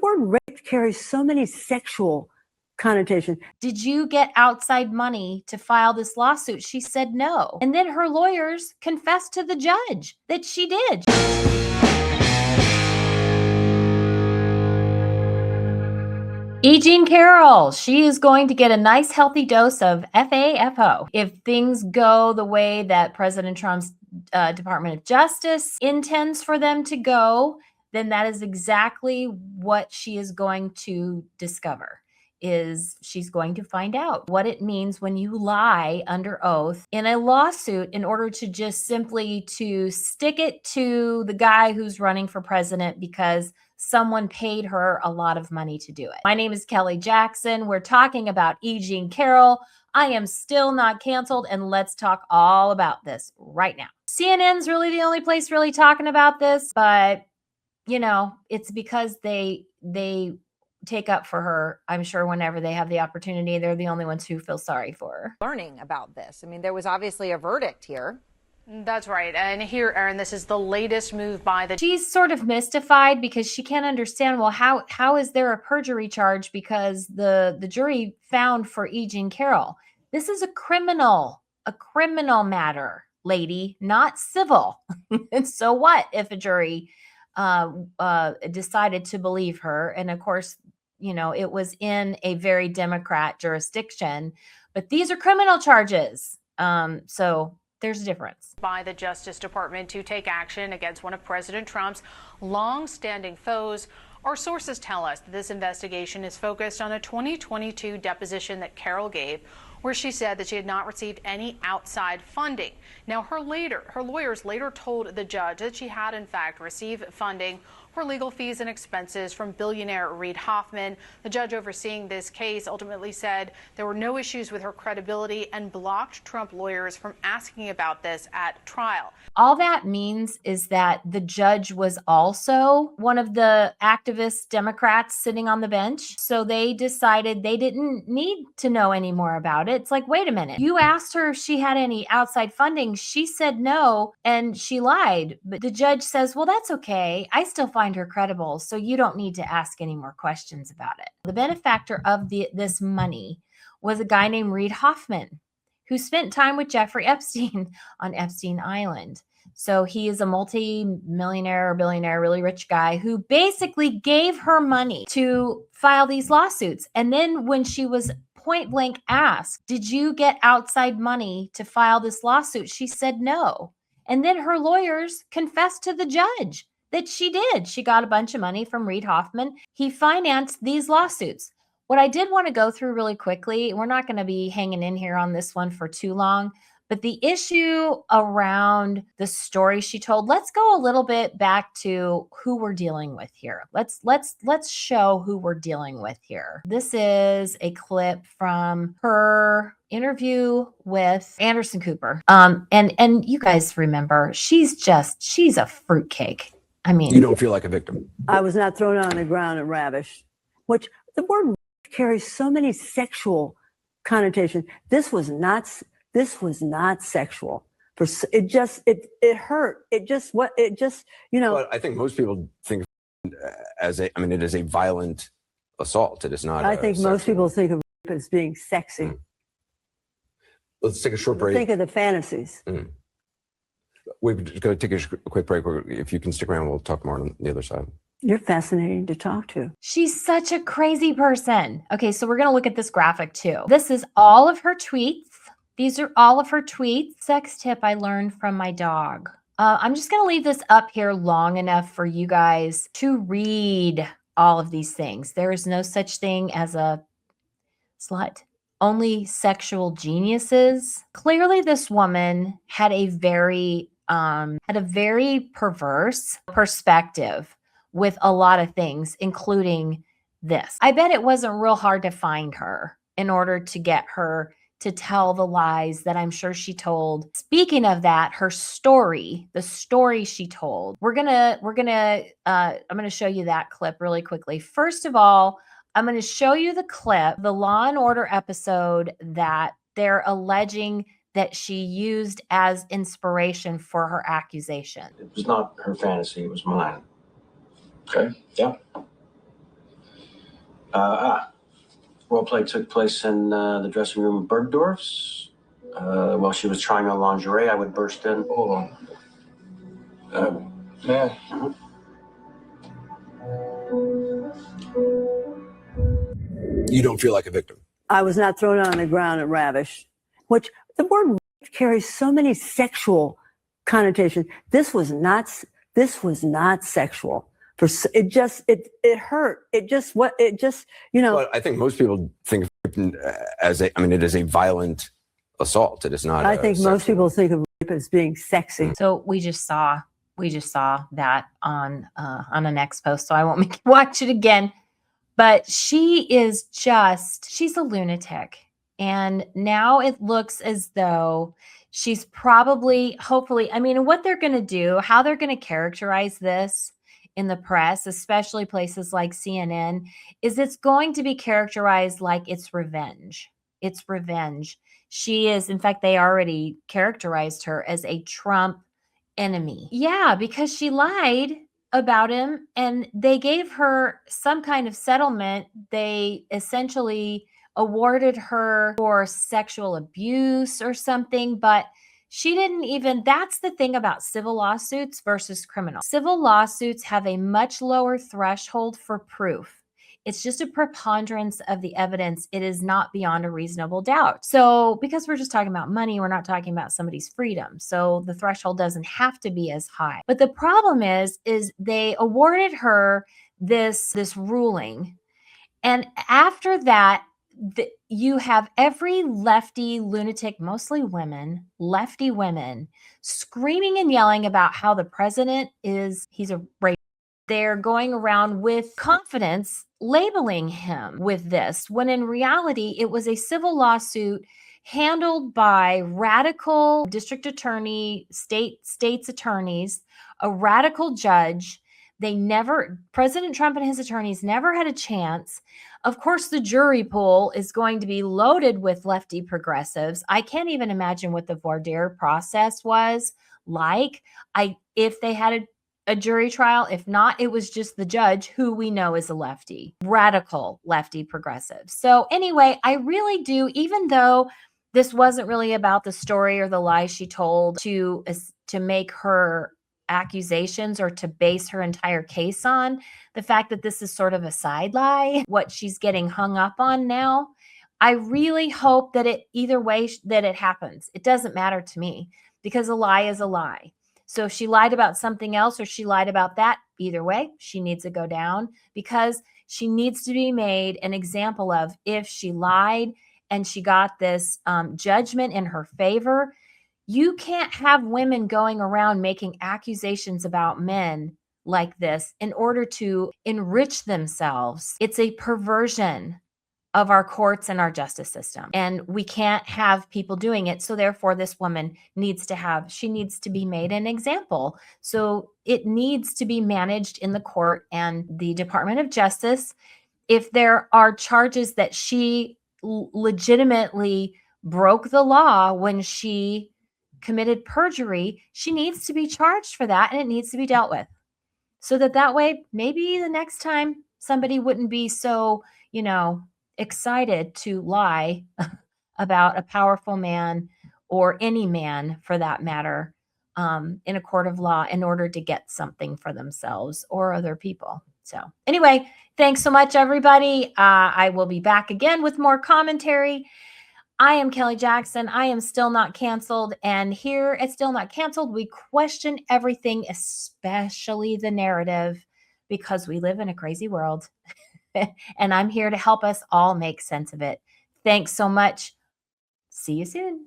word rape carries so many sexual connotations. Did you get outside money to file this lawsuit? She said no. And then her lawyers confessed to the judge that she did. E. Jean Carroll, she is going to get a nice healthy dose of FAFO. If things go the way that President Trump's Department of Justice intends for them to go, then that is exactly what she is going to discover. She's going to find out what it means when you lie under oath in a lawsuit in order to just simply to stick it to the guy who's running for president because someone paid her a lot of money to do it. My name is Kelly Jackson. We're talking about E. Jean Carroll. I am still not canceled, and let's talk all about this right now. CNN's really the only place really talking about this, but you know, it's because they take up for her. I'm sure whenever they have the opportunity, they're the only ones who feel sorry for her. Learning about this. I mean, there was obviously a verdict here. That's right. And here, Aaron, this is the latest move by the... She's sort of mystified because she can't understand, well, how is there a perjury charge because the jury found for E. Jean Carroll? This is a criminal matter, lady, not civil. And so what if a jury decided to believe her? And of course, you know, it was in a very Democrat jurisdiction, but these are criminal charges. So there's a difference. By the Justice Department to take action against one of President Trump's long-standing foes. Our sources tell us that this investigation is focused on a 2022 deposition that Carroll gave, where she said that she had not received any outside funding. Now, her lawyers later told the judge that she had, in fact, received funding for legal fees and expenses from billionaire Reid Hoffman. The judge overseeing this case ultimately said there were no issues with her credibility and blocked Trump lawyers from asking about this at trial. All that means is that the judge was also one of the activist Democrats sitting on the bench. So they decided they didn't need to know any more about it. It's like, wait a minute. You asked her if she had any outside funding. She said no, and she lied. But the judge says, well, that's okay. I still find her credible, so you don't need to ask any more questions about it. The benefactor of this money was a guy named Reid Hoffman, who spent time with Jeffrey Epstein on Epstein Island. So he is a multi-millionaire or billionaire, really rich guy who basically gave her money to file these lawsuits. And then when she was point blank asked, did you get outside money to file this lawsuit? She said no. And then her lawyers confessed to the judge that she did. She got a bunch of money from Reid Hoffman. He financed these lawsuits. What I did want to go through really quickly, we're not going to be hanging in here on this one for too long, but the issue around the story she told, let's go a little bit back to who we're dealing with here. Let's show who we're dealing with here. This is a clip from her interview with Anderson Cooper. And you guys remember, she's a fruitcake. I mean, you don't feel like a victim. I was not thrown on the ground and ravished, which the word carries so many sexual connotations. This was not sexual. It hurt. You know. But I think most people think it is a violent assault. It is not. I think most people think of it as being sexy. Let's take a short break. Think of the fantasies. We're going to take a quick break. If you can stick around, we'll talk more on the other side. You're fascinating to talk to. She's such a crazy person. Okay, so we're going to look at this graphic too. This is all of her tweets. These are all of her tweets. Sex tip I learned from my dog. I'm just going to leave this up here long enough for you guys to read all of these things. There is no such thing as a slut. Only sexual geniuses. Clearly, this woman had a very perverse perspective with a lot of things, including this. I bet it wasn't real hard to find her in order to get her to tell the lies that I'm sure she told. Speaking of that, her story, the story she told. I'm gonna show you that clip really quickly. First of all, I'm going to show you the clip, the Law and Order episode that they're alleging that she used as inspiration for her accusation. It was not her fantasy, it was mine. Okay? Yeah. Role play took place in the dressing room of Bergdorf's. While she was trying on lingerie, I would burst in. Hold on. Man. You don't feel like a victim. I was not thrown on the ground and ravished, which the word rape carries so many sexual connotations. This was not sexual. It hurt. But I think most people think of rape as it is a violent assault. It is not. I think most people think of rape as being sexy. So we just saw that on the next post. So I won't make you watch it again. But she's a lunatic. And now it looks as though she's hopefully, what they're going to do, how they're going to characterize this in the press, especially places like CNN, is it's going to be characterized like it's revenge. It's revenge. She is, in fact, they already characterized her as a Trump enemy. Yeah, because she lied about him and they gave her some kind of settlement. They essentially awarded her for sexual abuse or something, but she didn't even, that's the thing about civil lawsuits versus criminal. Civil lawsuits have a much lower threshold for proof. It's just a preponderance of the evidence. It is not beyond a reasonable doubt. So because we're just talking about money, we're not talking about somebody's freedom. So the threshold doesn't have to be as high. But the problem is they awarded her this ruling. And after that, you have every lefty lunatic, mostly women, lefty women, screaming and yelling about how the president he's a rapist. They're going around with confidence labeling him with this, when in reality, it was a civil lawsuit handled by radical district attorney, state's attorneys, a radical judge. President Trump and his attorneys never had a chance. Of course, the jury pool is going to be loaded with lefty progressives. I can't even imagine what the voir dire process was like. If they had a jury trial. If not, it was just the judge, who we know is a lefty, radical lefty progressive. So anyway, I really do, even though this wasn't really about the story or the lie she told to make her accusations or to base her entire case on, the fact that this is sort of a side lie, what she's getting hung up on now, I really hope that either way that it happens. It doesn't matter to me, because a lie is a lie. So if she lied about something else or she lied about that, either way, she needs to go down, because she needs to be made an example of. If she lied and she got this judgment in her favor, you can't have women going around making accusations about men like this in order to enrich themselves. It's a perversion of our courts and our justice system. And we can't have people doing it. So therefore, this woman needs to be made an example. So it needs to be managed in the court and the Department of Justice. If there are charges that she legitimately broke the law when she committed perjury, she needs to be charged for that, and it needs to be dealt with. So that way, maybe the next time somebody wouldn't be so, excited to lie about a powerful man, or any man for that matter, in a court of law in order to get something for themselves or other people. So anyway, thanks so much, everybody. I will be back again with more commentary. I am Kelly Jackson. I am Still Not Canceled. And here at Still Not Canceled, we question everything, especially the narrative, because we live in a crazy world. And I'm here to help us all make sense of it. Thanks so much. See you soon.